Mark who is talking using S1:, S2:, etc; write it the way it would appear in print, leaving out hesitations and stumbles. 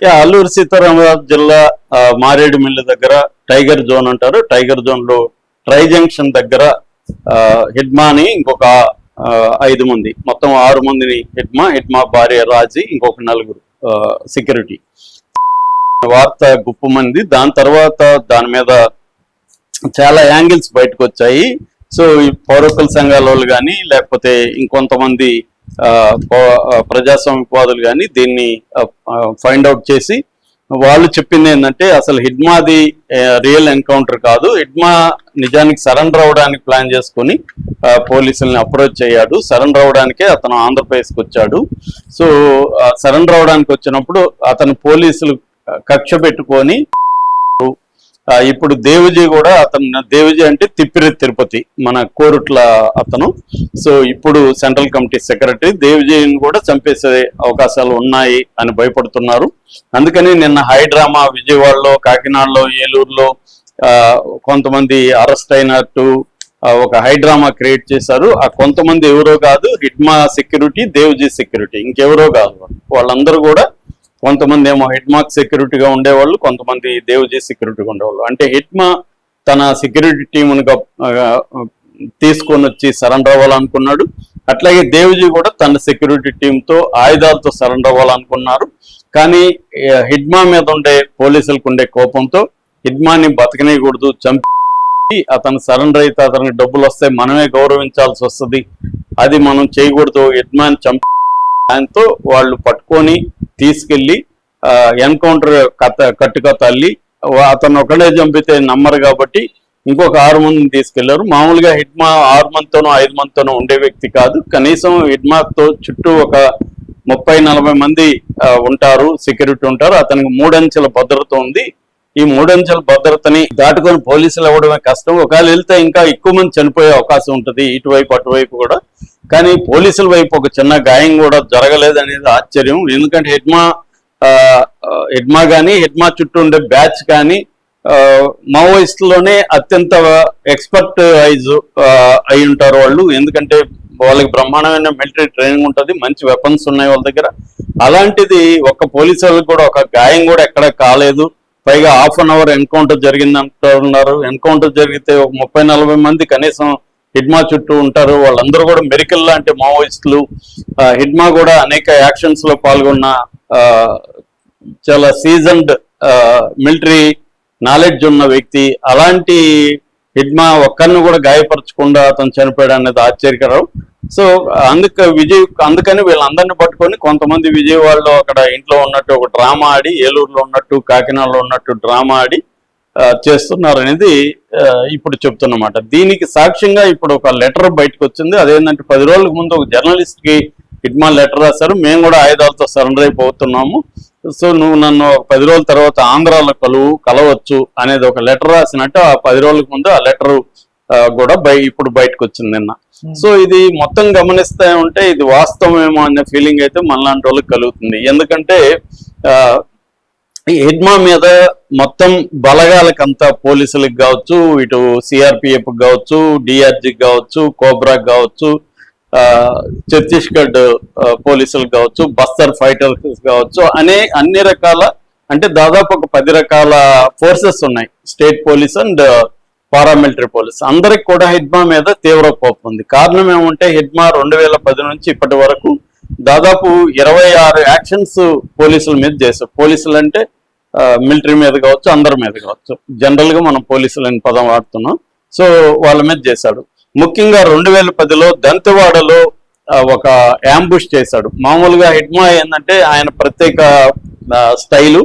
S1: అల్లూరు సీతారామరాజు జిల్లా మారేడుమిల్లి దగ్గర tiger zone అంటారు. టైగర్ జోన్ లో ట్రై జంక్షన్ దగ్గర హిడ్మాని ఇంకొక 5 మంది, మొత్తం 6 మందిని హిడ్మా భార్య రాజీ, ఇంకొక 4 సెక్యూరిటీ. వార్త గుప్పమంది. దాని తర్వాత దాని మీద చాలా యాంగిల్స్ బయటకు వచ్చాయి. సో ఈ పౌరకుల సంఘాల వాళ్ళు కానీ లేకపోతే ఇంకొంతమంది ప్రజాస్వామ్యవాదులు కానీ దీన్ని ఫైండ్ అవుట్ చేసి వాళ్ళు చెప్పింది ఏంటంటే అసలు హిడ్మాది రియల్ ఎన్కౌంటర్ కాదు, హిడ్మా నిజానికి సరెండర్ అవ్వడానికి ప్లాన్ చేసుకుని పోలీసుల్ని అప్రోచ్ అయ్యాడు. సరెండర్ అవ్వడానికే అతను ఆంధ్రప్రదేశ్కి వచ్చాడు. సో సరెండర్ అవ్వడానికి వచ్చినప్పుడు అతను పోలీసులు కక్ష పెట్టుకొని ఇప్పుడు దేవిజీ కూడా దేవిజీ అంటే తిప్పిరి తిరుపతి మన కోరుట్ల అతను. సో ఇప్పుడు సెంట్రల్ కమిటీ సెక్రటరీ. దేవిజీని కూడా చంపేసే అవకాశాలు ఉన్నాయి అని భయపడుతున్నారు. అందుకని నిన్న హైడ్రామా విజయవాడలో, కాకినాడలో, ఏలూరులో కొంతమంది అరెస్ట్ అయినట్టు ఒక హైడ్రామా క్రియేట్ చేశారు. ఆ కొంతమంది ఎవరో కాదు, హిడ్మా సెక్యూరిటీ, దేవిజీ సెక్యూరిటీ, ఇంకెవరో కాదు. వాళ్ళందరూ కూడా కొంతమంది ఏమో హిడ్మాక్ సెక్యూరిటీగా ఉండేవాళ్ళు, కొంతమంది దేవిజీ సెక్యూరిటీగా ఉండేవాళ్ళు. అంటే హిడ్మా తన సెక్యూరిటీ టీమును తీసుకొని వచ్చి సరెండర్ అవ్వాలనుకున్నాడు. అట్లాగే దేవిజీ కూడా తన సెక్యూరిటీ టీంతో ఆయుధాలతో సరెండర్ అవ్వాలనుకున్నారు. కానీ హిడ్మా మీద ఉండే పోలీసులకు ఉండే కోపంతో హిడ్మాని బతకనేయకూడదు, చంపి అతను సరెండర్ అయితే అతనికి డబ్బులు వస్తాయి, మనమే గౌరవించాల్సి వస్తుంది, అది మనం చేయకూడదు, హిడ్మాని చంపి దాంతో వాళ్ళు పట్టుకొని తీసుకెళ్లి ఎన్కౌంటర్ కట్టుగా తల్లి అతను ఒకడే చంపితే నమ్మరు కాబట్టి ఇంకొక 6 మందిని తీసుకెళ్లారు. మామూలుగా హిడ్మా 6 మందితోనో 5 మందితోనో ఉండే వ్యక్తి కాదు. కనీసం హిడ్మాతో చుట్టూ ఒక 30-40 మంది ఉంటారు, సెక్యూరిటీ ఉంటారు. అతనికి 3 అంచెల భద్రత ఉంది. ఈ 3 అంచెల భద్రతని దాటుకొని పోలీసులు ఇవ్వడమే కష్టం. ఒకవేళ వెళ్తే ఇంకా ఎక్కువ మంది చనిపోయే అవకాశం ఉంటుంది, ఇటువైపు అటువైపు కూడా. కానీ పోలీసుల వైపు ఒక చిన్న గాయం కూడా జరగలేదు అనేది ఆశ్చర్యం. ఎందుకంటే హిడ్మా కానీ హిడ్మా చుట్టూ ఉండే బ్యాచ్ కానీ మావోయిస్టులోనే అత్యంత ఎక్స్పర్ట్ అయి ఉంటారు వాళ్ళు. ఎందుకంటే వాళ్ళకి బ్రహ్మాండమైన మిలిటరీ ట్రైనింగ్ ఉంటుంది, మంచి వెపన్స్ ఉన్నాయి వాళ్ళ దగ్గర. అలాంటిది ఒక్క పోలీసు వాళ్ళకి కూడా ఒక గాయం కూడా ఎక్కడ కాలేదు. పైగా 1/2 అవర్ ఎన్కౌంటర్ జరిగిందంటున్నారు. ఎన్కౌంటర్ జరిగితే ఒక 30-40 మంది కనీసం హిడ్మా చుట్టూ ఉంటారు. వాళ్ళందరూ కూడా మెరికల్ లాంటి మావోయిస్టులు. హిడ్మా కూడా అనేక యాక్షన్స్ లో పాల్గొన్న చాలా సీజన్డ్ మిలిటరీ నాలెడ్జ్ ఉన్న వ్యక్తి. అలాంటి హిడ్మా ఒక్కరిని కూడా గాయపరచకుండా అతను చనిపోయాడు అనేది ఆశ్చర్యకరం. సో అందుకని వీళ్ళందరినీ పట్టుకొని కొంతమంది విజయవాడలో అక్కడ ఇంట్లో ఉన్నట్టు ఒక డ్రామా ఆడి, ఏలూరులో ఉన్నట్టు కాకినాడలో ఉన్నట్టు డ్రామా ఆడి చేస్తున్నారు అనేది ఇప్పుడు చెప్తున్నమాట. దీనికి సాక్ష్యంగా ఇప్పుడు ఒక లెటర్ బయటకు వచ్చింది. అదేంటంటే 10 రోజులకు ముందు ఒక జర్నలిస్ట్ కి హిడ్మా లెటర్ రాశారు. మేము కూడా ఆయుధాలతో సరెండర్ అయిపోతున్నాము, సో నువ్వు నన్ను 10 రోజుల తర్వాత ఆంధ్రాలో కలవచ్చు అనేది ఒక లెటర్ రాసినట్టు ఆ 10 రోజులకు ముందు ఆ లెటర్ కూడా ఇప్పుడు బయటకు వచ్చింది నిన్న. సో ఇది మొత్తం గమనిస్తే ఉంటే ఇది వాస్తవమేమో అనే ఫీలింగ్ అయితే మనలాంటి వాళ్ళకి కలుగుతుంది. ఎందుకంటే హిడ్మా మీద మొత్తం బలగాలకంతా పోలీసులకు కావచ్చు, ఇటు సిఆర్పిఎఫ్ కావచ్చు, డిఆర్జీకి కావచ్చు, కోబ్రాకి కావచ్చు, ఛత్తీస్గఢ్ పోలీసులకు కావచ్చు, బస్తర్ ఫైటర్స్ కావచ్చు, అన్ని రకాల అంటే దాదాపు ఒక 10 రకాల ఫోర్సెస్ ఉన్నాయి. State police and paramilitary police అందరికి కూడా హిడ్మా మీద తీవ్ర కోపం ఉంది. కారణం ఏమంటే హిడ్మా 2010 నుంచి ఇప్పటి వరకు దాదాపు 26 యాక్షన్స్ పోలీసుల మీద చేశారు. పోలీసులు అంటే మిలిటరీ మీద కావచ్చు, అందరి మీద కావచ్చు, జనరల్ గా మనం పోలీసులు అని పదం వాడుతున్నాం. సో వాళ్ళ మీద చేశాడు. ముఖ్యంగా 2010లో దంతెవాడలో ఒక యాంబుష్ చేశాడు. మామూలుగా హిడ్మా ఏంటంటే ఆయన ప్రత్యేక స్టైలు,